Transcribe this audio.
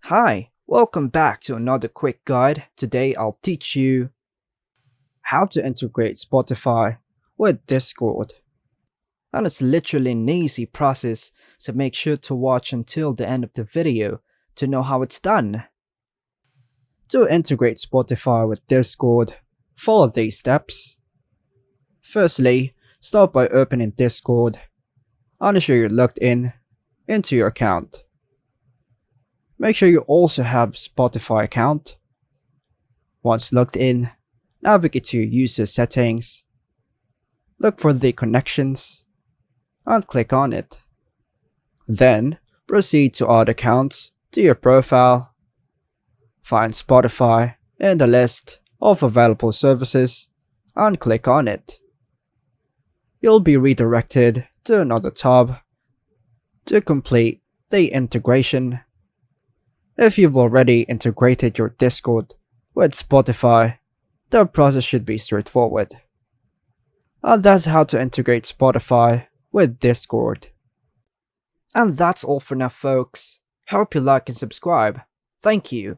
Hi, welcome back to another quick guide. Today I'll teach you how to integrate Spotify with Discord. And it's literally an easy process, so make sure to watch until the end of the video to know how it's done. To integrate Spotify with Discord, follow these steps. Firstly, start by opening Discord. Ensure you're logged into your account. Make sure you also have a Spotify account. Once logged in, navigate to your user settings. Look for the connections and click on it. Then proceed to add accounts to your profile. Find Spotify in the list of available services and click on it. You'll be redirected to another tab to complete the integration. If you've already integrated your Discord with Spotify, the process should be straightforward. And that's how to integrate Spotify with Discord. And that's all for now, folks. Hope you like and subscribe. Thank you.